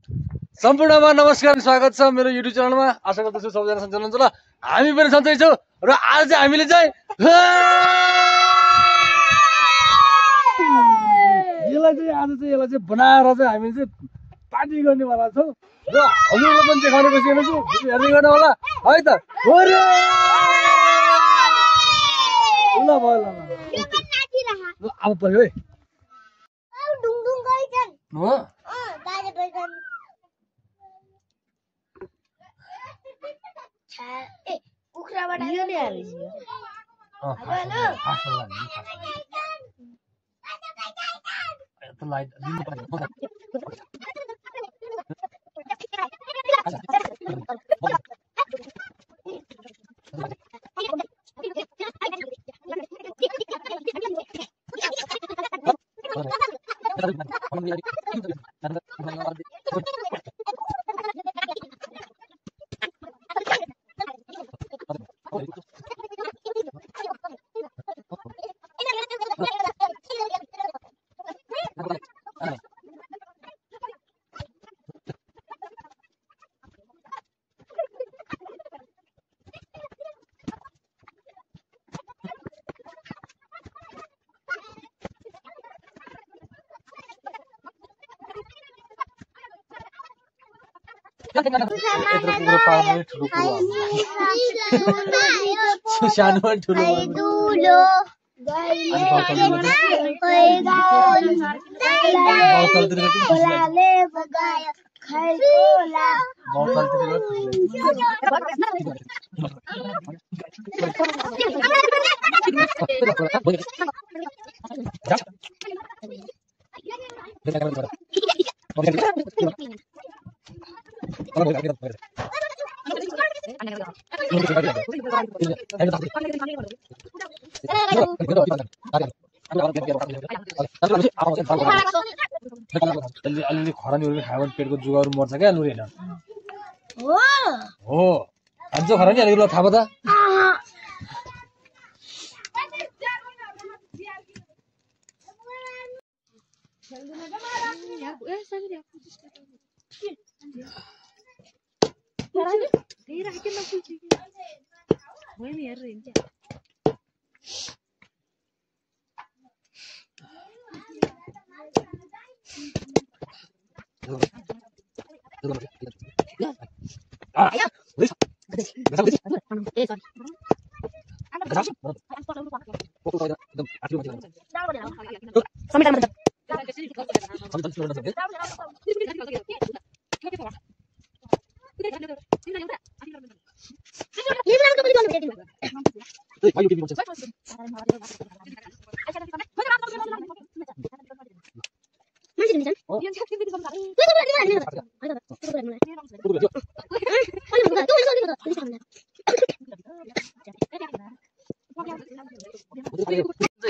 सम्पूर्णमा नमस्कार स्वागत छ मेरो युट्युब च्यानलमा। आशा गर्दछु सबैजना सन्चै हुनुहुन्छ होला। हामी पनि सन्चै छौँ र आज हामीले चाहिँ यसलाई चाहिँ बनाएर चाहिँ हामीले चाहिँ पार्टी गर्नेवाला छौँ र हजुरले पनि देखाउने बसिएको छु। हेर्दै गर्नु होला है त। ल भयो ल अब पर्यो है। कुखुराबाट यो नि हालिस यो लाइट दिनु पर्छ। सानो ठुलो अलि खरानीहरू खायो भने पेटको जुगाहरू मर्छ क्या लुरी होइन हो खान्छ खरानी अलिक ल थाहा भयो त।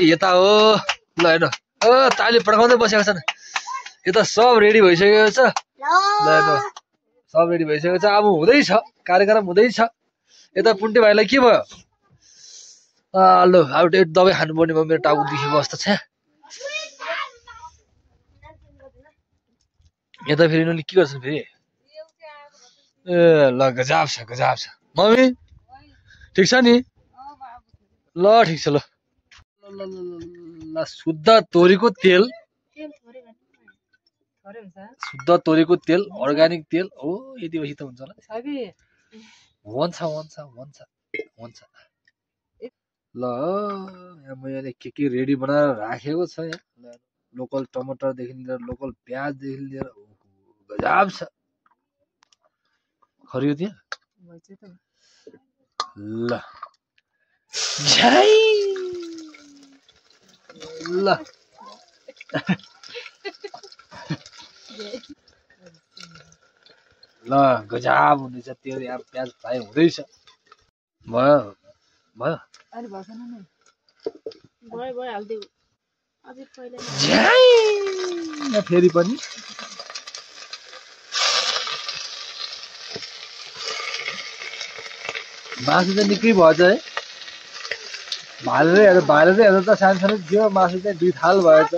यता हो ल हेर्नु ताली पड्काउँदै बसेको छन्। यता सब रेडी भइसकेको छ। ल हेर्नु सब रेडी भइसकेको छ। अब हुँदैछ कार्यक्रम हुँदैछ। यता पुन्टे भाइलाई के भयो? ल अब दबाई खानुपर्ने भयो। मेरो टाउको दुखेको अवस्था छ। यता फेरि यिनीहरूले के गर्छन् फेरि? ए ल गजब छ गजब छ। मम्मी ठिक छ नि? ल ठिक छ ल। शुद्ध तोरीको तेल, शुद्ध तोरीको तेल, अर्ग्यानिक तेल हो। यति बेसी त हुन्छ होला। हुन्छ हुन्छ हुन्छ हुन्छ। ल यहाँ मैले के रेडी बनाएर राखेको छ। यहाँ लोकल टमाटरदेखि लिएर लोकल प्याजदेखि लिएर गजब छ। खरियो त्यहाँ ल ल ल गजब हुँदैछ। तेल यहाँ प्याज फ्राई हुँदैछ। भयो भयो फेरि पनि मासु चाहिँ निकै भएछ है। भालेर हेर्दा त सानो सानो थियो। मासु चाहिँ 2 थाल भएछ।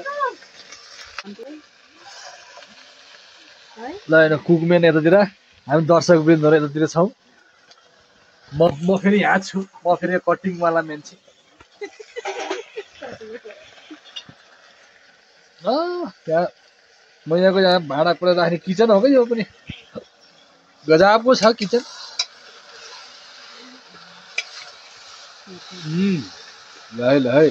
ल होइन कुकमेन यतातिर हामी दर्शक वृन्दहरू यतातिर छौँ म फेरि यहाँ छु म फेरि कटिङवाला मान्छे त्यहाँ मैयाको यहाँ भाँडा कुरा राख्ने किचन हो क्या यो पनि गजबको छ किचन ल है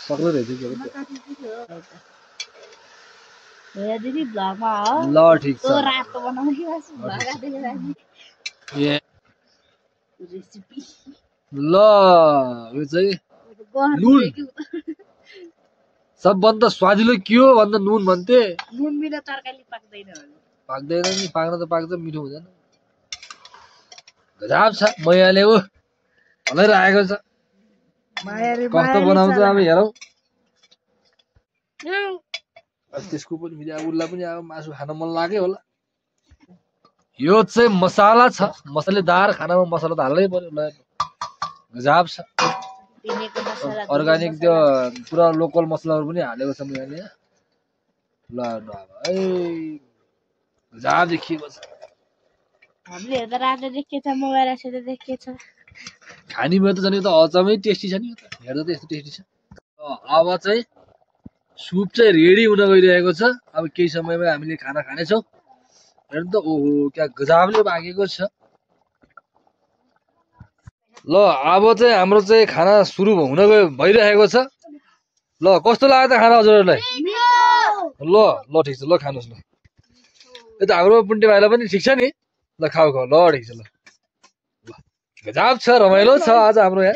सक्दो रहेछ दिदी भ्लगमा हो ल ठिक छ रातो बनाउने रेसिपी ल यो चाहिँ नुन सबभन्दा स्वादिलो के हो भन्दा नुन भन्थे नुन बिना तरकारी पाक्दैन नि पाक्न त पाक्छ मिठो हुँदैन गजब छ मैयाले ऊ हलाइरहेको छ कस्तो बनाउँछ अब हेरौँ त्यसको पनि फेरि अब उसलाई पनि अब मासु खान मन लाग्यो होला यो चाहिँ मसाला छ मसलेदार खानामा मसला त हाल्नै पर्यो ल गजब छ अर्ग्यानिक त्यो पुरा लोकल मसलाहरू पनि हालेको छ मैयाले ल है गजब देखिएको छ हामीले त रातो देखेछ मोबाइल आछ त देखेछ खानी मेरो त झन् यो त अचम्मै टेस्टी छ नि यो त हेर्दा त यस्तो टेस्टी छ अब चाहिँ सुप चाहिँ रेडी हुन गइरहेको छ अब केही समयमा हामीले खाना खानेछौँ हेर्नु त ओहो क्या गजबले पाकेको छ ल अब चाहिँ हाम्रो चाहिँ खाना सुरु हुन भइरहेको छ ल कस्तो लाग्यो त खाना हजुरहरूलाई ल ल ठिक छ ल खानुहोस् ल यता हाम्रो पुन्टे भाइलाई पनि ठिक छ नि ल खाऊ खाऊ ल ठिक छ ल गजब छ रमाइलो छ आज हाम्रो यहाँ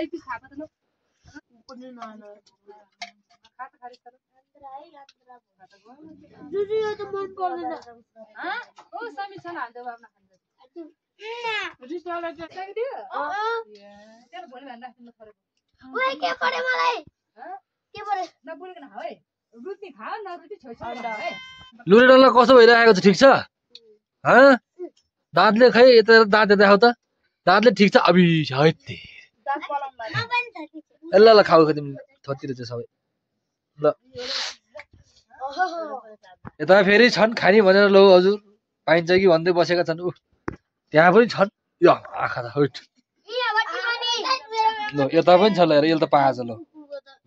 लुरे कस्तो भइरहेको छ ठिक छ दाँतले खै यता दाँत देखाउ त दाँतले ठिक छ अबि ल ल खाऊ खै तिमी थतिर चाहिँ सबै ल यता फेरि छन् खानी भनेर लौ हजुर पाइन्छ कि भन्दै बसेका छन् ऊ त्यहाँ पनि छन् यो आँखा त हैट ल यता पनि छ ल हेर यसले त पाएछ ल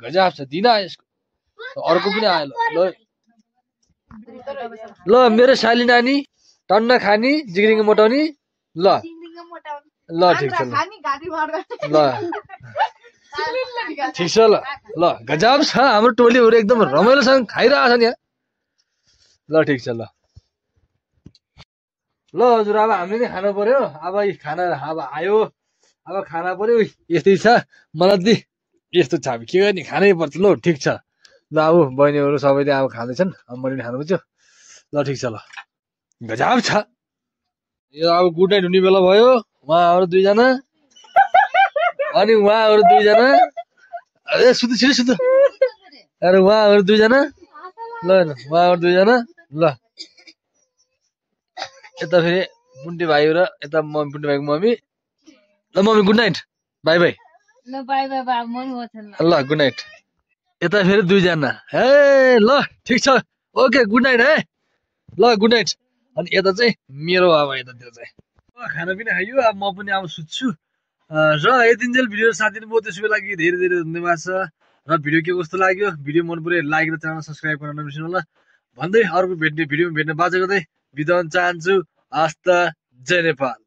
गजब छ दिन यसको अर्को पनि आयो ल ल मेरो साली नानी टन्न खानी जिग्रिङ मोटाउने ल ल ठिक छ ल ठिक छ ल ल गजब छ हाम्रो टोलीहरू एकदम रमाइलोसँग खाइरहेको छ नि यहाँ ल ठिक छ ल ल हजुर अब हामीले नै खानु पर्यो अब खाना अब आयो अब खाना पर्यो यस्तै छ मलाई दि यस्तो छ के गर्ने खानै पर्छ ल ठिक छ ल अब बहिनीहरू सबैले अब खाँदैछन् अब मैले खानु पर्छ ल ठिक छ ल गजब छ यो अब गुड नाइट हुने बेला भयो उहाँहरू दुईजना अनि उहाँहरू दुईजना ए सुत्नु छिटो सुत्नु अरे उहाँहरू दुईजना ल उहाँहरू दुईजना ल यता फेरि पुन्टे भाइ र यता मम्मी पुन्टे भाइको मम्मी ल mummy good night by by ल गुड नाइट यता फेरि दुईजना ए ल ठिक छ ओके गुड नाइट है ल गुड नाइट अनि यता चाहिँ मेरो अब यतातिर चाहिँ खाना पनि खाइयो अब म पनि अब सुत्छु र यतिन्जेल भिडियो साथ दिनुभयो त्यसको लागि धेरै धेरै धन्यवाद छ र भिडियो के कस्तो लाग्यो भिडियो मन पऱ्यो लाइक र च्यानल सब्सक्राइब गर्न नबिर्सनु होला भन्दै अर्को भिडियोमा भेट्ने बाचा गर्दै बिदा हुन चाहन्छु हस्त जय नेपाल।